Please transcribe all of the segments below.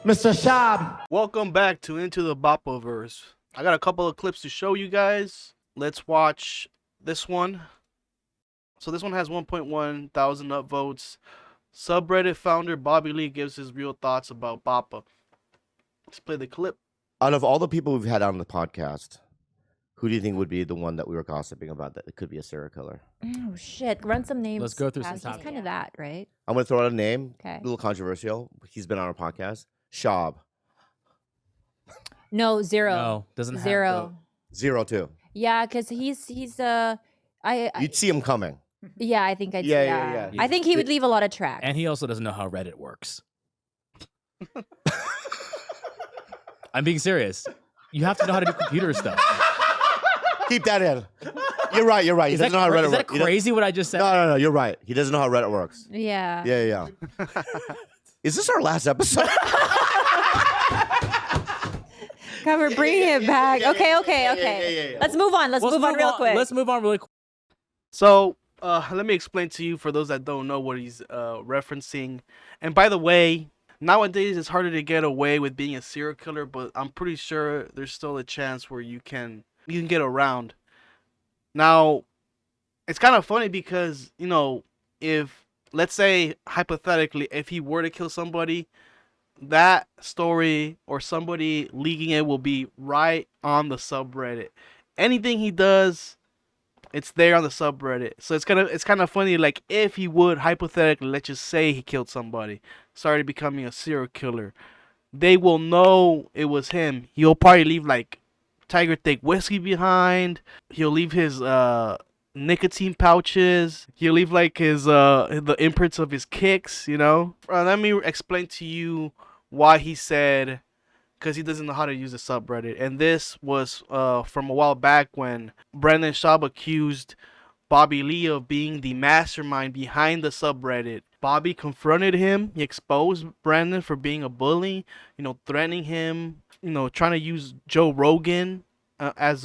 Mr. Schaub. Welcome back to Into the Bapaverse. I got a couple of clips to show you guys. Let's watch this one. So this one has 1.1 thousand upvotes. Subreddit founder Bobby Lee gives his real thoughts about Bapa. Let's play the clip. Out of all the people we've had on the podcast, who do you think would be the one that we were gossiping about that it could be a serial killer? Oh shit! Run some names. Let's go through some He's topics. kind of that, right? I'm going to throw out a name. Okay. A little controversial. He's been on our podcast. Schaub. No, zero. No, doesn't have Zero. 02. Yeah, because he's You'd see him coming. yeah, I think I'd Yeah. I think he would leave a lot of tracks. And he also doesn't know how Reddit works. I'm being serious. You have to know how to do computer stuff. Keep that in. You're right. He doesn't know how Reddit Is that works. crazy what I just said? No. You're right. He doesn't know how Reddit works. Yeah. Yeah. Is this our last episode? God, we're bringing it back. Okay. Yeah. Let's move on. Let's move on real quick. Let's move on really quick. So let me explain to you for those that don't know what he's referencing. And by the way, nowadays it's harder to get away with being a serial killer, but I'm pretty sure there's still a chance where you can get around. Now, it's kind of funny because, if, let's say, hypothetically, if he were to kill somebody, that story or somebody leaking it will be right on the subreddit. Anything he does, it's there on the subreddit. So it's kind of funny, like, if he would, hypothetically, let's just say he killed somebody, started becoming a serial killer, they will know it was him. He'll probably leave, like, Tiger Thick whiskey behind. He'll leave his nicotine pouches. He'll leave like his the imprints of his kicks, Let me explain to you why he said, because he doesn't know how to use the subreddit. And this was from a while back when Brenda and Schaub accused Bobby Lee of being the mastermind behind the subreddit. Bobby confronted him. He exposed Brandon for being a bully, threatening him, trying to use Joe Rogan as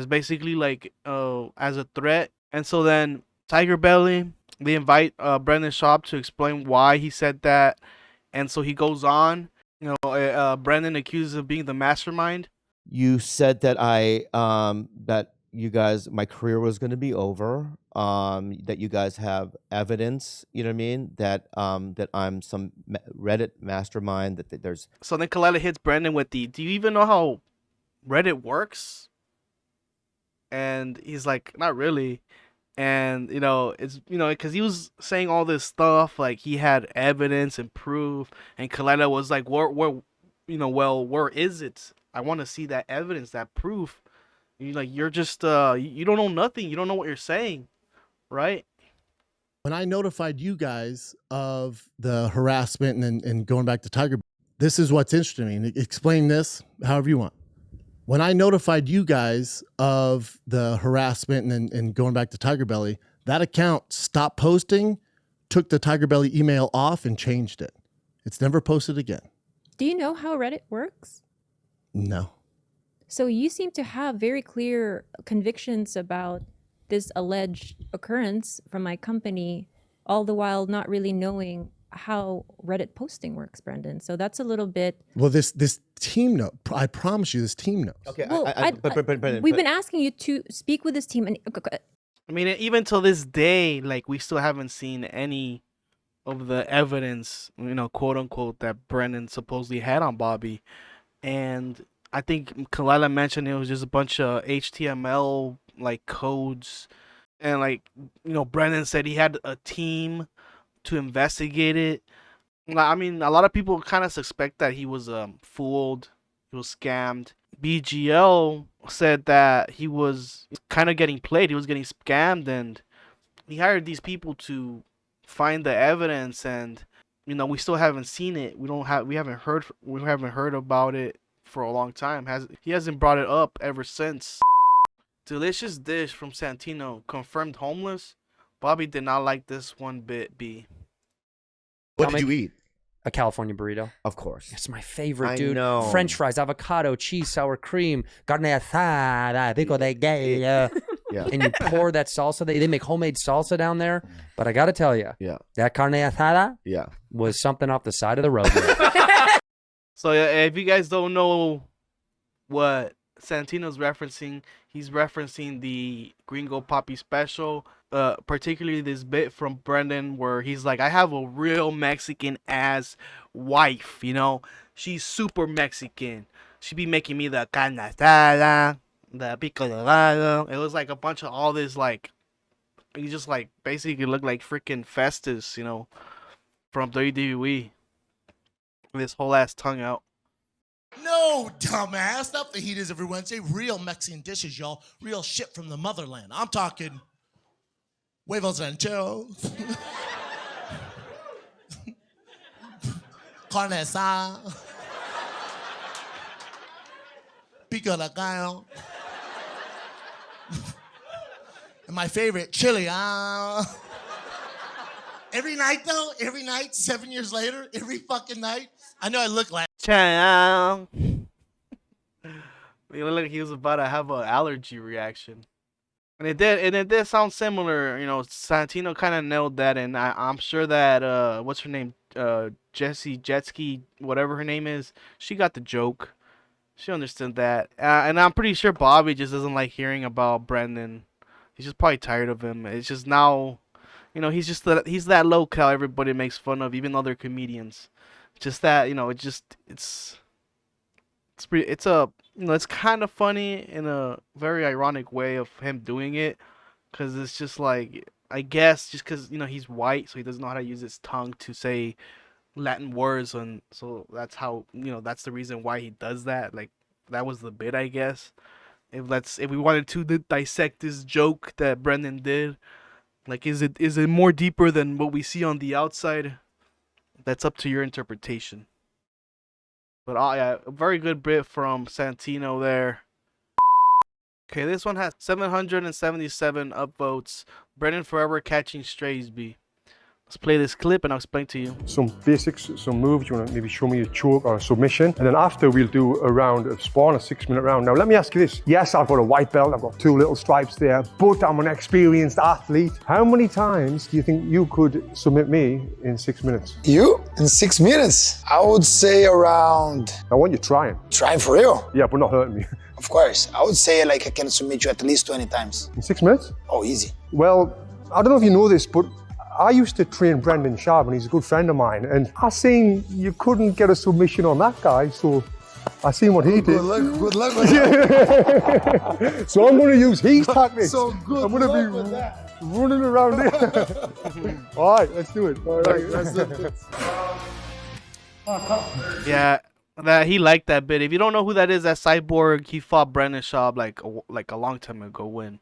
basically like as a threat. And so then Tiger Belly, they invite Brendan Schaub to explain why he said that. And so he goes on, Brendan accuses of being the mastermind. You said that that you guys, my career was going to be over. That you guys have evidence, you know what I mean? That I'm some Reddit mastermind. That there's. So then Kalila hits Brendan with do you even know how Reddit works? And he's like, not really. And it's because he was saying all this stuff like he had evidence and proof, and Kalila was like, where is it? I want to see that evidence, that proof. You're just you don't know nothing. You don't know what you're saying, right? When I notified you guys of the harassment and going back to Tiger, this is what's interesting to me. Explain this however you want. When I notified you guys of the harassment and going back to Tiger Belly, that account stopped posting, took the Tiger Belly email off, and changed it. It's never posted again. Do you know how Reddit works? No. So you seem to have very clear convictions about this alleged occurrence from my company, all the while not really knowing how Reddit posting works, Brendan. So that's a little bit. Well, this team note, I promise you, this team knows. Okay, Well, we've been asking you to speak with this team, and I mean, even till this day, like, we still haven't seen any of the evidence, quote unquote, that Brendan supposedly had on Bobby. And I think Kalila mentioned it was just a bunch of HTML like codes, and Brendan said he had a team to investigate it. I mean, a lot of people kind of suspect that he was fooled, he was scammed. BGL said that he was kind of getting played, he was getting scammed, and he hired these people to find the evidence, and we still haven't seen it. We haven't heard about it for a long time. He hasn't brought it up ever since. Delicious dish from Santino, confirmed homeless. Bobby did not like this one bit. B. What did you eat? A California burrito. Of course. It's my favorite, I dude. know. French fries, avocado, cheese, sour cream, carne asada, pico de gallo. Yeah. And you pour that salsa. They make homemade salsa down there. But I got to tell you, Yeah. that carne asada Yeah. was something off the side of the road. So if you guys don't know what Santino's referencing, he's referencing the Gringo Poppy special, particularly this bit from Brendan where he's like, I have a real Mexican ass wife, you know, she's super Mexican. She be making me the carne asada, the pico de gallo. It was like a bunch of all this, like, he just like basically looked like freaking Festus, you know, from WWE. With his whole ass tongue out. No, dumbass. Not fajitas every Wednesday. Real Mexican dishes, y'all. Real shit from the motherland. I'm talking huevos rancheros, carne asada, pico de gallo, and my favorite, chili. Every night, though, every night, 7 years later, every fucking night, I know I look like. Chow. He looked like he was about to have an allergy reaction. And it did sound similar, you know. Santino kind of nailed that, and I'm sure that what's her name, Jessie Jetski, whatever her name is, she got the joke. She understood that, and I'm pretty sure Bobby just doesn't like hearing about Brendan. He's just probably tired of him. It's just now, you know, he's that low cal everybody makes fun of, even though they're comedians. Just that, you know, it's kind of funny in a very ironic way of him doing it, because it's just like, I guess just because, you know, he's white, so he doesn't know how to use his tongue to say Latin words, and so that's how, you know, that's the reason why he does that. Like, that was the bit, I guess. If we wanted to dissect this joke that Brendan did, like, is it more deeper than what we see on the outside? That's up to your interpretation. But yeah, a very good bit from Santino there. Okay, this one has 777 upvotes. Brendan forever catching strays, B. Let's play this clip and I'll explain to you. Some basics, some moves. You want to maybe show me a choke or a submission, and then after we'll do a round of spawn, a 6-minute round. Now let me ask you this. Yes, I've got a white belt, I've got 2 little stripes there, but I'm an experienced athlete. How many times do you think you could submit me in 6 minutes? You? In 6 minutes? I would say around... I want you trying. Trying for real? Yeah, but not hurting me. Of course. I would say like I can submit you at least 20 times. In 6 minutes? Oh, easy. Well, I don't know if you know this, but I used to train Brendan Schaub, and he's a good friend of mine, and I seen you couldn't get a submission on that guy, so I seen what he did. Good luck with that. So I'm going to use his tactics. So good I'm going to be with that. running around here. All right, let's do it. All right. Yeah, that he liked that bit. If you don't know who that is, that Cyborg, he fought Brendan Schaub like a long time ago when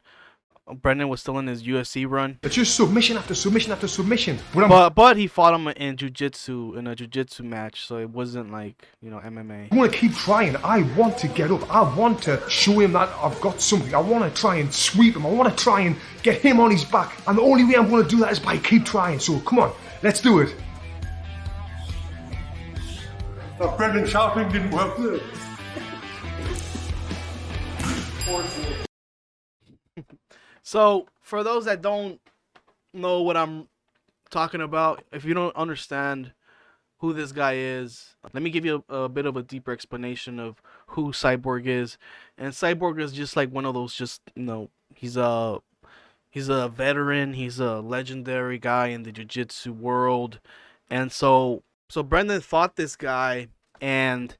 Brendan was still in his UFC run. It's just submission after submission after submission. But he fought him in a jiu-jitsu match, so it wasn't like, you know, MMA. I want to keep trying. I want to get up. I want to show him that I've got something. I want to try and sweep him. I want to try and get him on his back. And the only way I'm going to do that is by keep trying. So come on, let's do it. That Brendan Schaub didn't work there. So, for those that don't know what I'm talking about, if you don't understand who this guy is, let me give you a bit of a deeper explanation of who Cyborg is. And Cyborg is just like one of those, just, you know, he's a veteran, he's a legendary guy in the jiu-jitsu world. And so Brendan fought this guy, and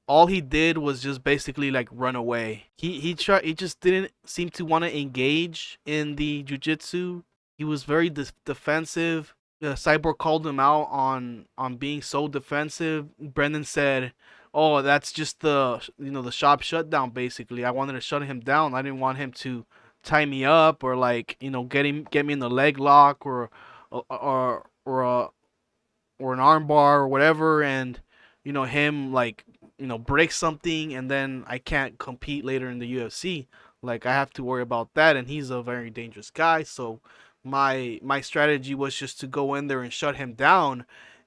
all he did was just basically like run away. He just didn't seem to want to engage in the jiu-jitsu. He was very defensive. Cyborg called him out on being so defensive. Brendan said, "Oh, that's just the Schaub shutdown. Basically, I wanted to shut him down. I didn't want him to tie me up or like, you know, get me in the leg lock or an armbar or whatever, and you know, him like, you know, break something and then I can't compete later in the UFC. Like, I have to worry about that, and he's a very dangerous guy. So my strategy was just to go in there and shut him down."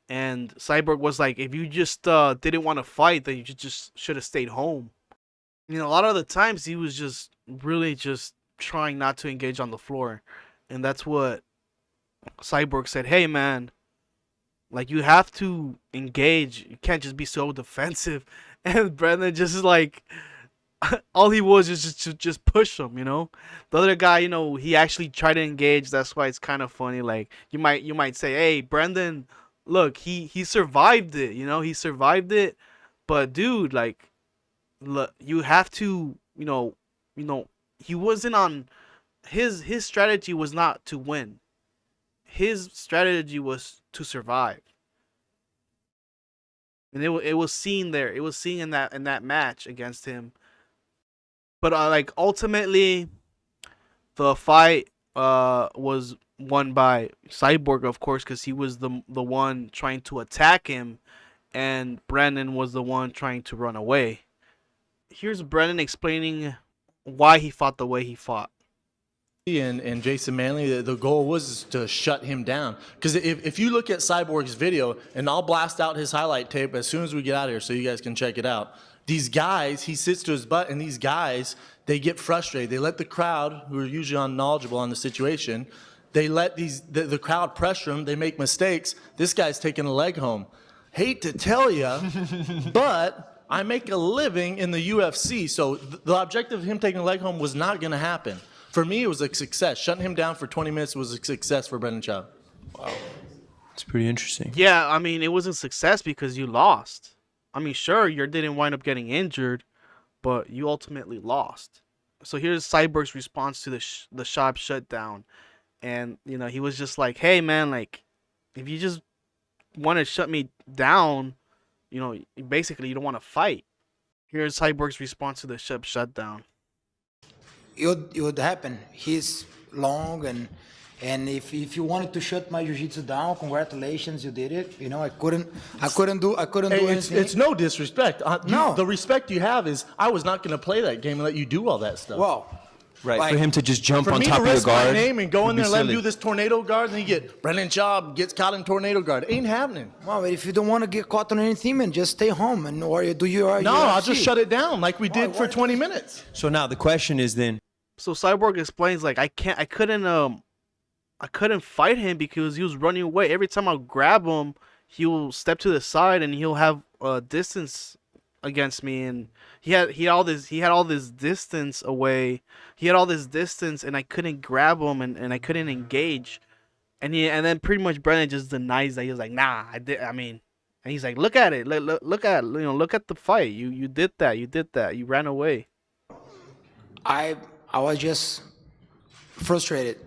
And Cyborg was like, "If you just didn't want to fight, then you just should have stayed home." You know, a lot of the times he was just really just trying not to engage on the floor, and that's what Cyborg said. "Hey man, Like, you have to engage. You can't just be so defensive. And Brandon just like, all he was is just push him, you know. The other guy, you know, he actually tried to engage. That's why it's kind of funny. Like, you might say, hey, Brandon, look, he survived it, you know, he survived it. But dude, like, look, you have to, he wasn't on his strategy was not to win. His strategy was to survive. And it was seen there. It was seen in that match against him. But like, ultimately, the fight was won by Cyborg, of course, because he was the one trying to attack him, and Brandon was the one trying to run away. Here's Brandon explaining why he fought the way he fought. And Jason Manley, the goal was to shut him down. Because if you look at Cyborg's video, and I'll blast out his highlight tape as soon as we get out of here so you guys can check it out. These guys, he sits to his butt, and these guys, they get frustrated. They let the crowd, who are usually unknowledgeable on the situation, they let the crowd pressure him. They make mistakes. This guy's taking a leg home. Hate to tell you, but I make a living in the UFC, so the objective of him taking a leg home was not going to happen. For me, it was a success. Shutting him down for 20 minutes was a success for Brendan Schaub. Wow. It's pretty interesting. Yeah, I mean, it wasn't a success because you lost. I mean, sure, you didn't wind up getting injured, but you ultimately lost. So here's Cyborg's response to the Schaub shutdown. And, you know, he was just like, hey, man, like, if you just want to shut me down, you know, basically you don't want to fight. Here's Cyborg's response to the Schaub shutdown. It would happen. He's long, and if you wanted to shut my jiu-jitsu down, congratulations, you did it. You know, I couldn't do anything. It's no disrespect. No. The respect you have is I was not going to play that game and let you do all that stuff. Well, right, like, for him to just jump on top of For me to your risk my guard name and go in would there be and let him silly. do this tornado guard, and you get Brendan Schaub gets caught in tornado guard. It ain't happening. well, if you don't want to get caught on anything, man, just stay home or you do your. No, I'll just shut it down like we did Why? for 20 minutes. So now the question is then, So Cyborg explains, like, I couldn't fight him because he was running away. Every time I grab him, he'll step to the side and he'll have distance against me, and he had all this distance away. He had all this distance, and I couldn't grab him, and I couldn't engage. And then pretty much Brendan just denies that. He was like, nah, and he's like, look at it, look at the fight. You did that. You ran away. I was just frustrated.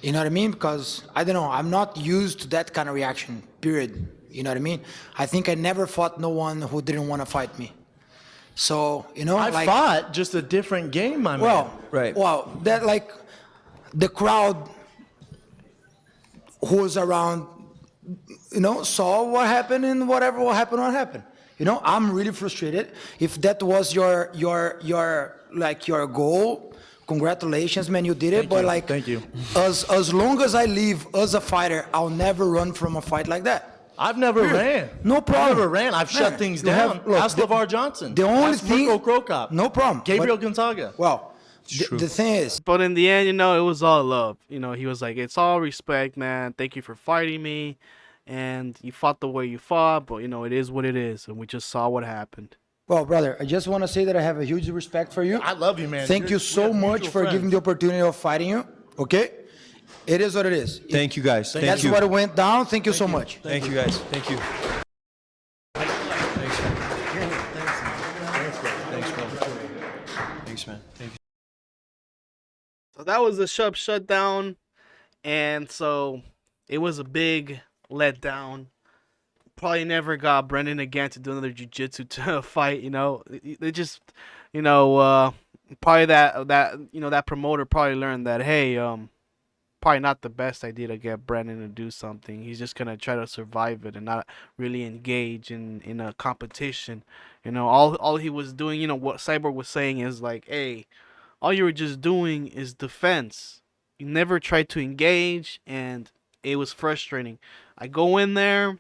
You know what I mean? Because I don't know, I'm not used to that kind of reaction, period. You know what I mean? I think I never fought no one who didn't want to fight me. So, you know, I fought just a different game, my man. right? Well, that, like, the crowd who was around, you know, saw what happened, and whatever will happen, what happened. You know, I'm really frustrated. If that was your goal, congratulations, man, you did it. Thank you. As long as I live as a fighter, I'll never run from a fight like that. I've never ran. No problem. I've never ran. I've shut things down. Ask LeVar Johnson. The only Ask thing. Mirko Krokop. No problem. Gabriel Gonzaga. Well, the thing is, But in the end, you know, it was all love. You know, he was like, it's all respect, man. Thank you for fighting me. And you fought the way you fought, but, you know, it is what it is. And we just saw what happened. well, brother, I just want to say that I have a huge respect for you. I love you, man. Thank you so much for giving the opportunity of fighting you. Okay? It is what it is. Thank you guys. Thank That's you. what went down. Thank you so much. Thank you guys. Thank you. Thanks, man. Thank you. So that was the Schaub shutdown. And so it was a big letdown. Probably never got Brendan again to do another jiu-jitsu fight, you know. They just, you know, probably that promoter probably learned that, hey, probably not the best idea to get Brendan to do something. He's just gonna try to survive it and not really engage in a competition. You know, all he was doing, you know, what Cyborg was saying is like, hey, all you were just doing is defense. You never tried to engage, and it was frustrating. I go in there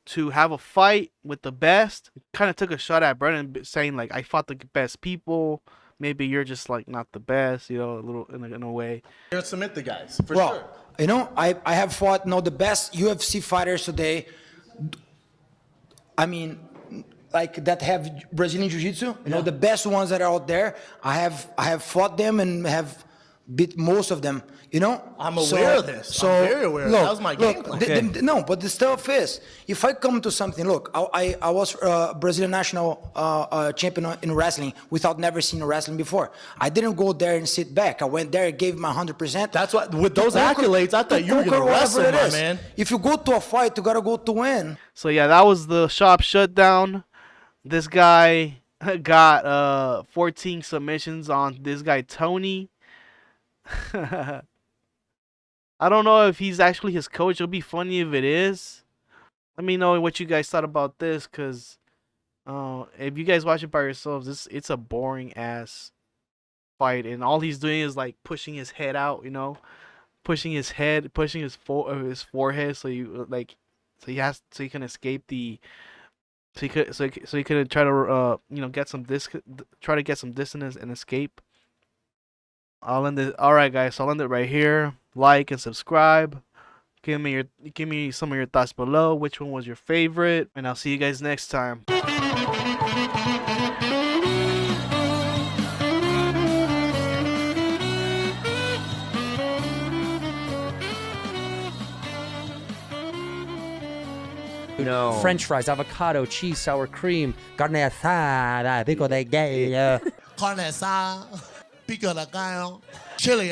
to have a fight with the best. Kind of took a shot at Brendan, saying like, I fought the best people. maybe you're just like not the best, you know, a little in a way. You're gonna submit the guys for Well, sure. you know, I have fought the best UFC fighters today. I mean, like that have Brazilian Jiu-Jitsu. You know, the best ones that are out there. I have fought them and have beat most of them. You know, I'm aware of this. I'm very aware. That was my game plan. No, but the stuff is, if I come to something, look, I was Brazilian national champion in wrestling without never seeing wrestling before. I didn't go there and sit back. I went there and gave my 100%. That's what, with those accolades, I thought you were gonna wrestle, my man. If you go to a fight, you gotta go to win. So yeah, that was the Schaub shutdown. This guy got 14 submissions on this guy Tony. I don't know if he's actually his coach. It'll be funny if it is. Let me know what you guys thought about this, because if you guys watch it by yourselves, it's a boring ass fight, and all he's doing is like pushing his head out, you know, pushing his head, pushing his forehead, so he can escape the. So he could try to you know, try to get some distance and escape. I'll end it. All right, guys. So I'll end it right here. Like and subscribe. Give me some of your thoughts below. Which one was your favorite? And I'll see you guys next time. No. French fries, avocado, cheese, sour cream, carne asada, pico de gallo. Carne asada, pico de gallo, chili.